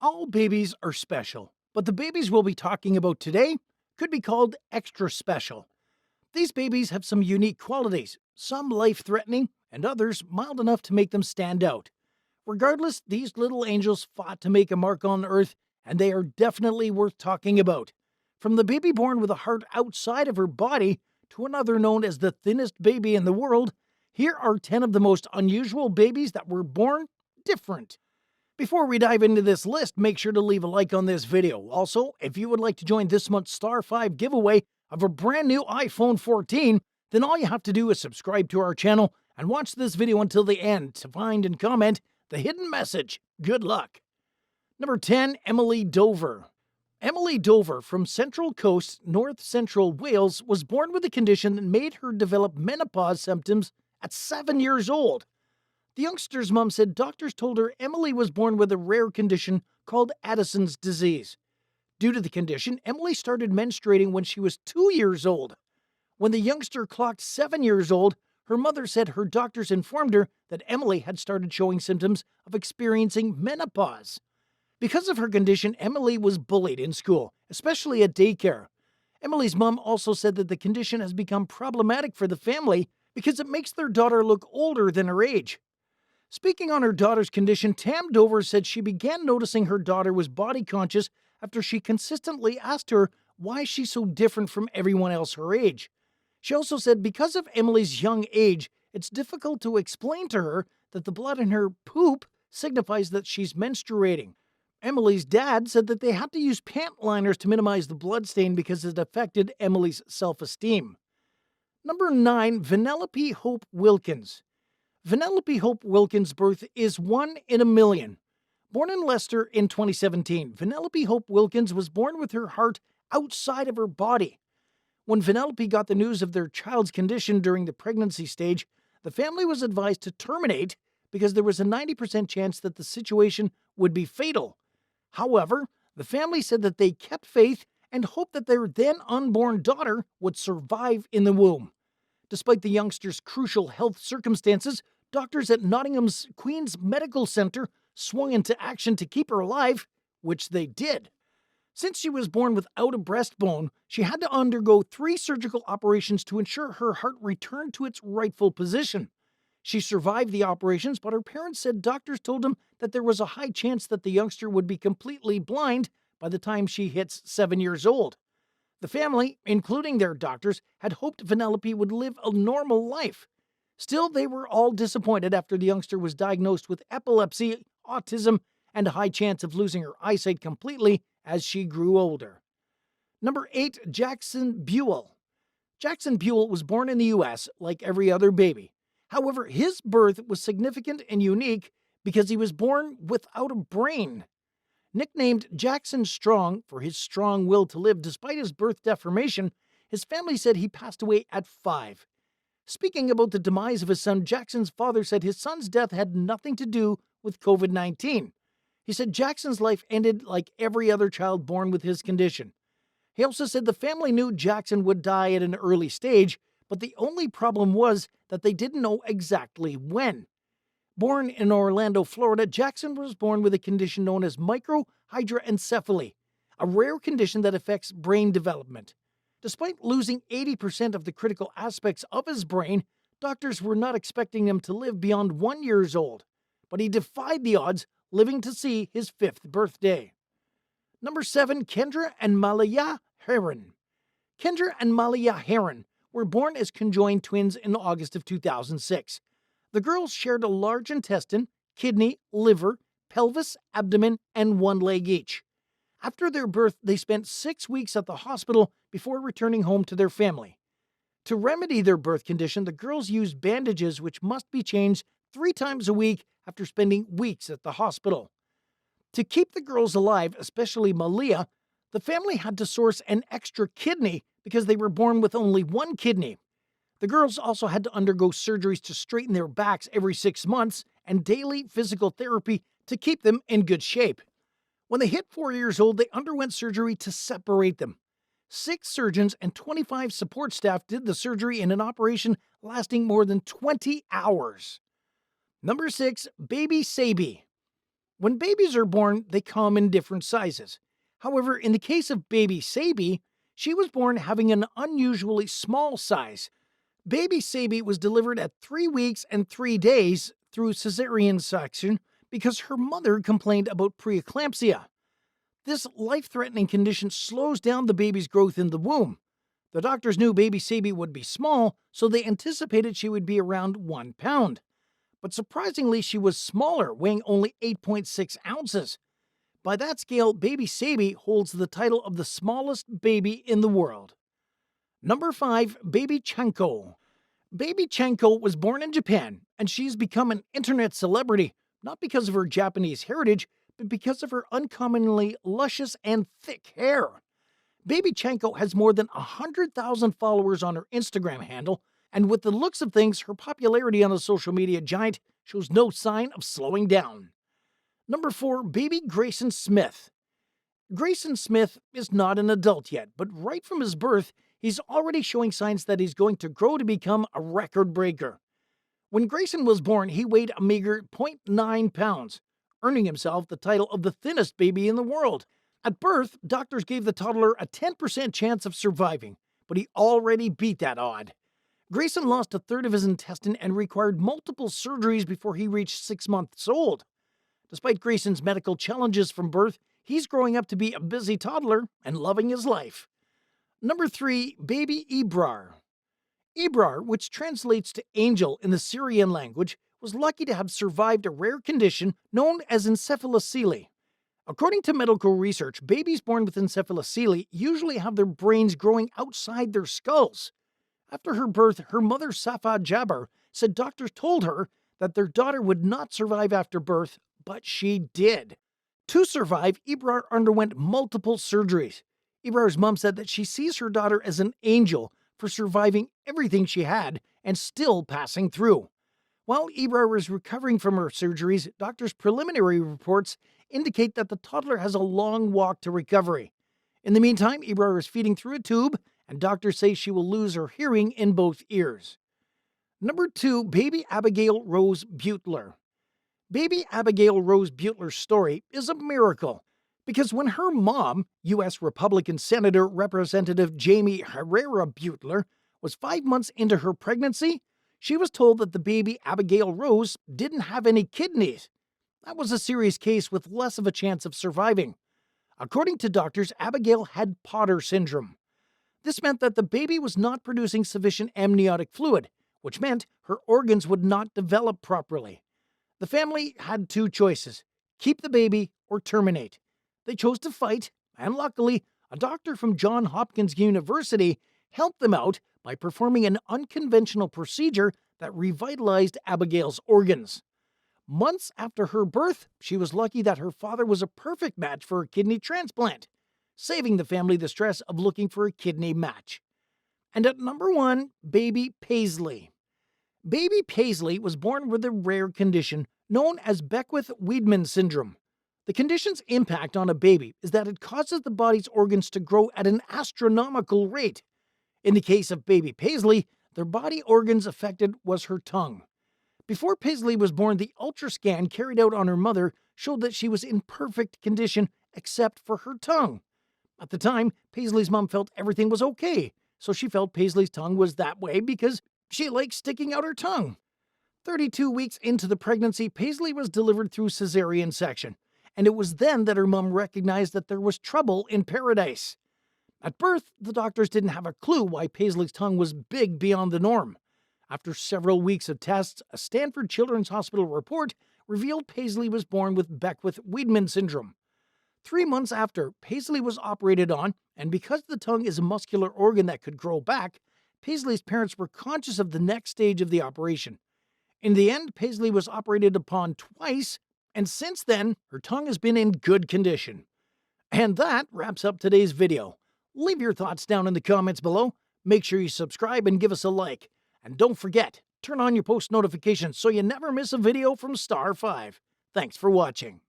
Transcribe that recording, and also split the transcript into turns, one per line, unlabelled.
All babies are special, but the babies we'll be talking about today could be called extra special. These babies have some unique qualities, some life threatening, and others mild enough to make them stand out. Regardless, these little angels fought to make a mark on Earth, and they are definitely worth talking about. From the baby born with a heart outside of her body to another known as the thinnest baby in the world, here are 10 of the most unusual babies that were born different. Before we dive into this list, make sure to leave a like on this video. Also, if you would like to join this month's Star 5 giveaway of a brand new iPhone 14, then all you have to do is subscribe to our channel and watch this video until the end to find and comment the hidden message. Good luck. Number 10, Emily Dover. Emily Dover from Central Coast, North Central Wales, was born with a condition that made her develop menopause symptoms at 7 years old. The youngster's mom said doctors told her Emily was born with a rare condition called Addison's disease. Due to the condition, Emily started menstruating when she was 2 years old. When the youngster clocked 7 years old, her mother said her doctors informed her that Emily had started showing symptoms of experiencing menopause. Because of her condition, Emily was bullied in school, especially at daycare. Emily's mom also said that the condition has become problematic for the family because it makes their daughter look older than her age. Speaking on her daughter's condition, Tam Dover said she began noticing her daughter was body conscious after she consistently asked her why she's so different from everyone else her age. She also said because of Emily's young age, it's difficult to explain to her that the blood in her poop signifies that she's menstruating. Emily's dad said that they had to use pant liners to minimize the blood stain because it affected Emily's self-esteem. Number 9, Vanellope Hope Wilkins. Vanellope Hope Wilkins' birth is 1 in a million. Born in Leicester in 2017, Vanellope Hope Wilkins was born with her heart outside of her body. When Vanellope got the news of their child's condition during the pregnancy stage, the family was advised to terminate because there was a 90% chance that the situation would be fatal. However, the family said that they kept faith and hoped that their then unborn daughter would survive in the womb. Despite the youngster's crucial health circumstances, doctors at Nottingham's Queen's Medical Centre swung into action to keep her alive, which they did. Since she was born without a breastbone, she had to undergo 3 surgical operations to ensure her heart returned to its rightful position. She survived the operations, but her parents said doctors told them that there was a high chance that the youngster would be completely blind by the time she hits 7 years old. The family, including their doctors, had hoped Vanellope would live a normal life. Still, they were all disappointed after the youngster was diagnosed with epilepsy, autism, and a high chance of losing her eyesight completely as she grew older. Number 8, Jackson Buell. Jackson Buell was born in the U.S. like every other baby. However, his birth was significant and unique because he was born without a brain. Nicknamed Jackson Strong for his strong will to live despite his birth deformation, his family said he passed away at 5. Speaking about the demise of his son, Jackson's father said his son's death had nothing to do with COVID-19. He said Jackson's life ended like every other child born with his condition. He also said the family knew Jackson would die at an early stage, but the only problem was that they didn't know exactly when. Born in Orlando, Florida, Jackson was born with a condition known as microhydranencephaly, a rare condition that affects brain development. Despite losing 80% of the critical aspects of his brain, doctors were not expecting him to live beyond 1 year old, but he defied the odds, living to see his 5th birthday. Number 7, Kendra and Malaya Heron. Kendra and Malaya Heron were born as conjoined twins in August of 2006. The girls shared a large intestine, kidney, liver, pelvis, abdomen, and 1 leg each. After their birth, they spent 6 weeks at the hospital before returning home to their family. To remedy their birth condition, the girls used bandages which must be changed 3 times a week after spending weeks at the hospital. To keep the girls alive, especially Malia, the family had to source an extra kidney because they were born with only 1 kidney. The girls also had to undergo surgeries to straighten their backs every 6 months and daily physical therapy to keep them in good shape. When they hit 4 years old, they underwent surgery to separate them. 6 surgeons and 25 support staff did the surgery in an operation lasting more than 20 hours. Number 6, Baby Sabi. When babies are born, they come in different sizes. However, in the case of baby Sabi, she was born having an unusually small size. Baby Sabi was delivered at 3 weeks and 3 days through cesarean section because her mother complained about preeclampsia. This life-threatening condition slows down the baby's growth in the womb. The doctors knew baby Sabi would be small, so they anticipated she would be around 1 pound. But surprisingly, she was smaller, weighing only 8.6 ounces. By that scale, baby Sabi holds the title of the smallest baby in the world. Number 5, baby Chenko. Baby Chenko was born in Japan, and she's become an internet celebrity, not because of her Japanese heritage, but because of her uncommonly luscious and thick hair. Baby Chenko has more than 100,000 followers on her Instagram handle, and with the looks of things, her popularity on the social media giant shows no sign of slowing down. Number 4, baby Grayson Smith. Grayson Smith is not an adult yet, but right from his birth, he's already showing signs that he's going to grow to become a record breaker. When Grayson was born, he weighed a meager 0.9 pounds, earning himself the title of the thinnest baby in the world. At birth, doctors gave the toddler a 10% chance of surviving, but he already beat that odd. Grayson lost a third of his intestine and required multiple surgeries before he reached 6 months old. Despite Grayson's medical challenges from birth, he's growing up to be a busy toddler and loving his life. Number 3, baby Ebrar. Ebrar, which translates to angel in the Syrian language, was lucky to have survived a rare condition known as encephalocele. According to medical research, babies born with encephalocele usually have their brains growing outside their skulls. After her birth, her mother Safa Jabbar said doctors told her that their daughter would not survive after birth, but she did. To survive, Ebrar underwent multiple surgeries. Ebrar's mom said that she sees her daughter as an angel for surviving everything she had and still passing through. While Ebrar is recovering from her surgeries, doctors' preliminary reports indicate that the toddler has a long walk to recovery. In the meantime, Ebrar is feeding through a tube, and doctors say she will lose her hearing in both ears. Number 2, baby Abigail Rose Butler. Baby Abigail Rose Butler's story is a miracle, because when her mom, U.S. Republican Senator Representative Jamie Herrera Butler, was 5 months into her pregnancy, she was told that the baby Abigail Rose didn't have any kidneys. That was a serious case with less of a chance of surviving. According to doctors, Abigail had Potter syndrome. This meant that the baby was not producing sufficient amniotic fluid, which meant her organs would not develop properly. The family had 2 choices: keep the baby or terminate. They chose to fight, and luckily, a doctor from Johns Hopkins University helped them out by performing an unconventional procedure that revitalized Abigail's organs. Months after her birth, she was lucky that her father was a perfect match for a kidney transplant, saving the family the stress of looking for a kidney match. And at number 1, baby Paisley. Baby Paisley was born with a rare condition known as Beckwith-Wiedemann syndrome. The condition's impact on a baby is that it causes the body's organs to grow at an astronomical rate. In the case of baby Paisley, their body organs affected was her tongue. Before Paisley was born, the ultrascan carried out on her mother showed that she was in perfect condition except for her tongue. At the time, Paisley's mom felt everything was okay, so she felt Paisley's tongue was that way because she liked sticking out her tongue. 32 weeks into the pregnancy, Paisley was delivered through cesarean section, and it was then that her mom recognized that there was trouble in paradise. At birth, the doctors didn't have a clue why Paisley's tongue was big beyond the norm. After several weeks of tests, a Stanford Children's Hospital report revealed Paisley was born with Beckwith-Wiedemann syndrome. 3 months after, Paisley was operated on, and because the tongue is a muscular organ that could grow back, Paisley's parents were conscious of the next stage of the operation. In the end, Paisley was operated upon twice, and since then, her tongue has been in good condition. And that wraps up today's video. Leave your thoughts down in the comments below. Make sure you subscribe and give us a like. And don't forget, turn on your post notifications so you never miss a video from Star 5. Thanks for watching.